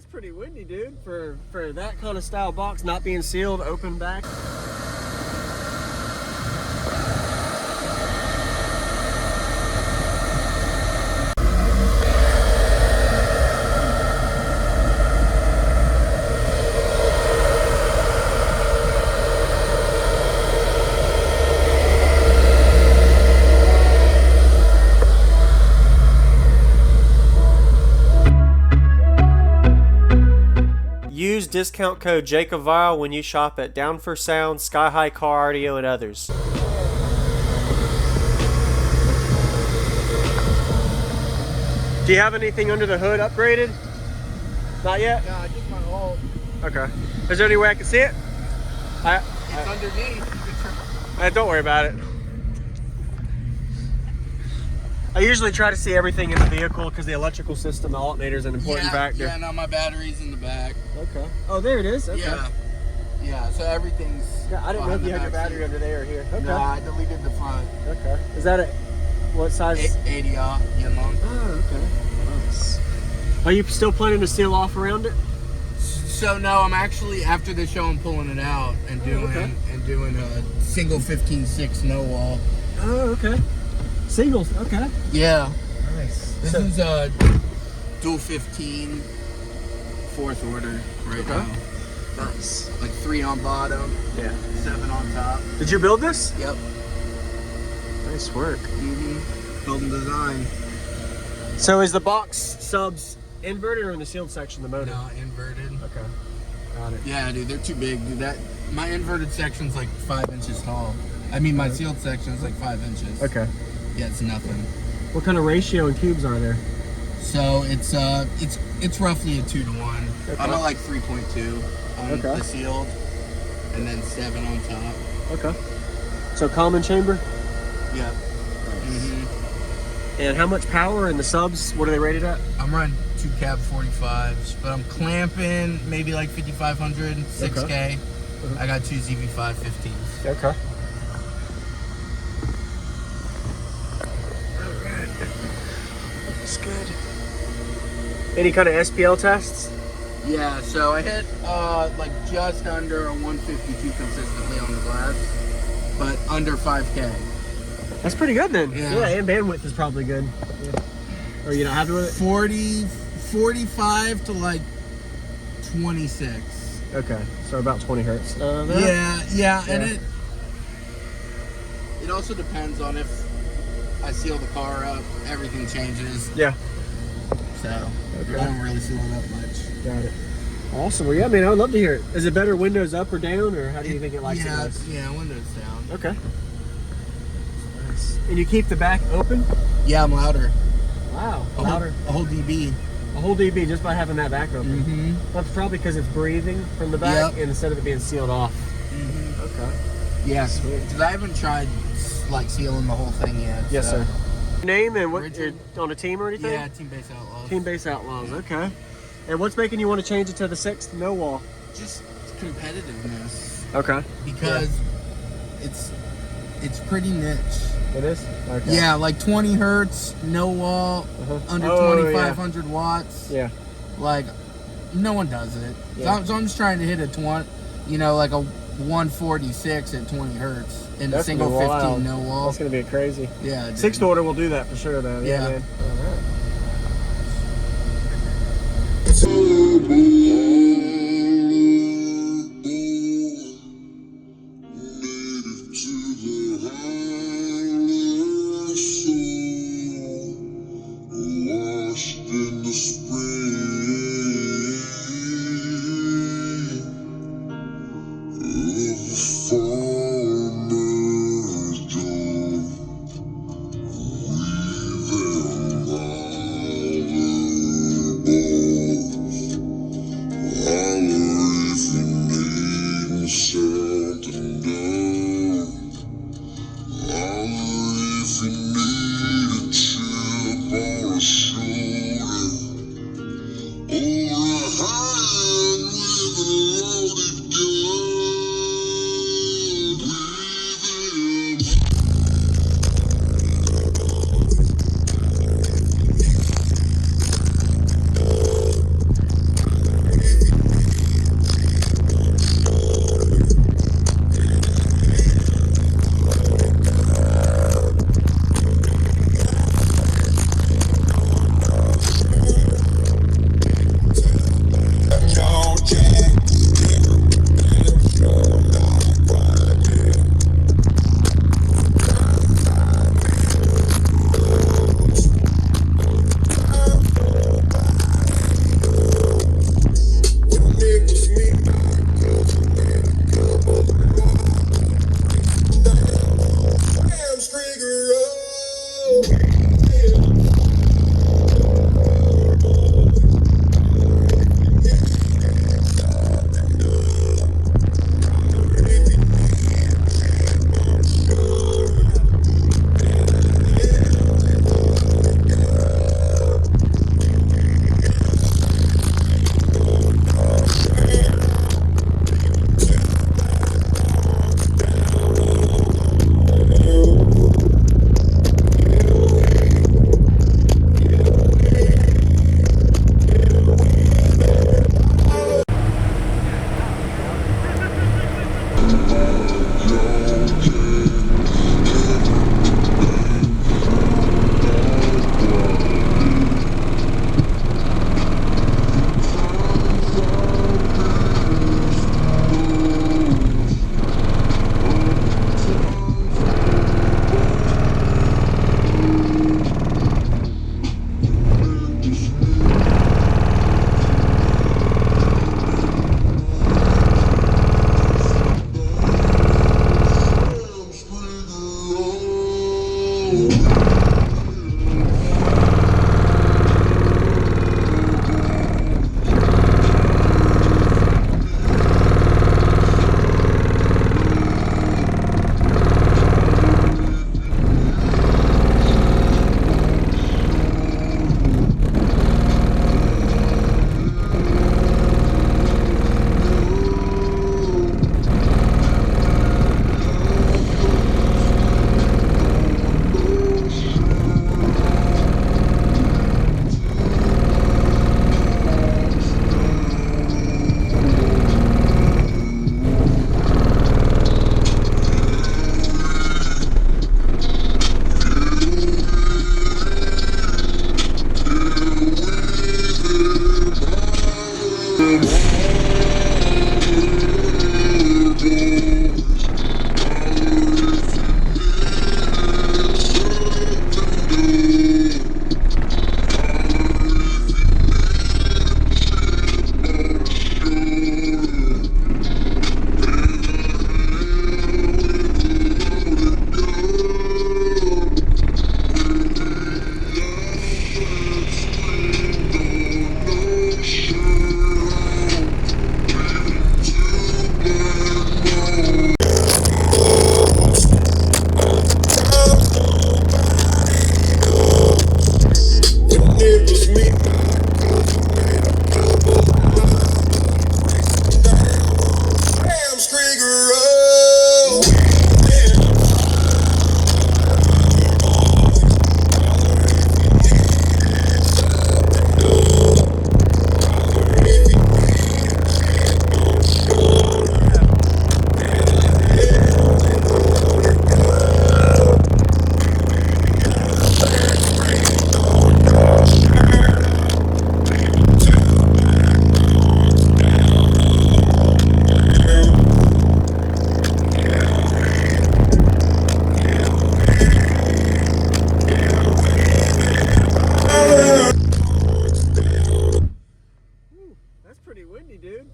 That's pretty windy, dude, for that kind of style box not being sealed, open back. Use discount code JacobViral when you shop at Down for Sound, SkyHigh Car Audio, and others. Do you have anything under the hood upgraded? Not yet? No, just my alt. Okay. Is there any way I can see it? It's underneath. Don't worry about it. I usually try to see everything in the vehicle because the electrical system, the alternator, is an important factor. Yeah, no, my battery's in the back. Okay. Oh, there it is. Okay. Yeah, so everything's. Yeah, I didn't know if you had your battery under there or here. Okay. No, I deleted the front. Okay. Is that what size? 80 long. Oh, okay. Nice. Are you still planning to seal off around it? So no, I'm actually after the show I'm pulling it out and doing a single 15.6 no wall. Oh, okay. Singles, okay. Yeah. Nice. This is a dual 15 fourth order right now. Nice. Like 3 on bottom. Yeah. 7 on top. Did you build this? Yep. Nice work. Building design. So is the box subs inverted or in the sealed section, the motor? No, inverted. Okay. Got it. Yeah, dude, they're too big, dude. My inverted section's like 5 inches tall. I mean, my sealed section's like 5 inches. Okay. Yeah, it's nothing. What kind of ratio in cubes are there? So it's roughly a 2 to 1. Okay. I'm at like 3.2 on the sealed, and then 7 on top. Okay. So common chamber? Yeah. And how much power in the subs? What are they rated at? I'm running 2 cab 45s, but I'm clamping maybe like 5,500, 6K. Okay. I got 2 ZV5 15s. Okay. That's good. Any kind of SPL tests? Yeah, so I hit like just under a 152 consistently on the glass, but under 5K. That's pretty good then. Yeah, and bandwidth is probably good. Yeah. Are you not happy with it? 45 to like 26. Okay, so about 20 hertz. Yeah, and it also depends on if I seal the car up, everything changes. Yeah. So I don't really seal it up much. Got it. Awesome. Well, yeah, man, I would love to hear it. Is it better windows up or down, or how do you think it likes it best? Yeah, windows down. Okay. Nice. And you keep the back open? Yeah, I'm louder. Wow. Louder. A whole dB. A whole dB just by having that back open. That's probably because it's breathing from the back instead of it being sealed off. Okay. Yeah, because I haven't tried like sealing the whole thing yet. Yes, sir. Name and what you're on a team or anything? Yeah, Team Base Outlaws. Team Base Outlaws. Okay. And what's making you want to change it to the 6th no wall? Just competitiveness. Okay. Because it's pretty niche. It is? Okay. Yeah, like 20 hertz, no wall, under 2,500 watts. Yeah. Like, no one does it. Yeah. So I'm just trying to hit a 20, like a 146 at 20 hertz in a single 15 no wall. That's going to be crazy. Yeah. 6th order will do that for sure, though. Yeah. Man. All right.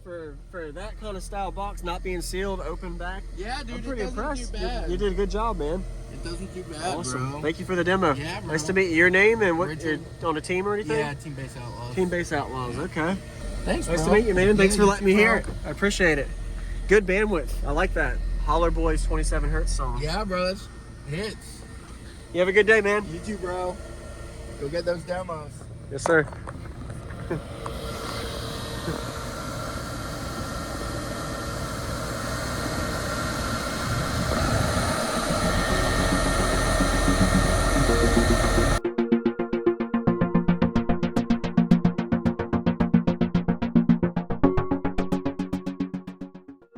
for that kind of style box not being sealed, open back. Yeah, dude, I'm pretty it doesn't impressed. do bad. You did a good job, man. It doesn't do bad, Awesome. bro. Thank you for the demo. Yeah, bro. Nice to meet you. Your name and what? Richard. You're on a team or anything? Yeah, Team Base Outlaws. Team Base Outlaws. Okay. Thanks, Nice bro. to meet you, man. Thanks Yeah, for you letting too, me hear bro. it. I appreciate it. Good bandwidth. I like that. Holler Boys 27 Hertz song. Yeah, bro, that's hits. You have a good day, man. You too, bro. Go get those demos. Yes, sir.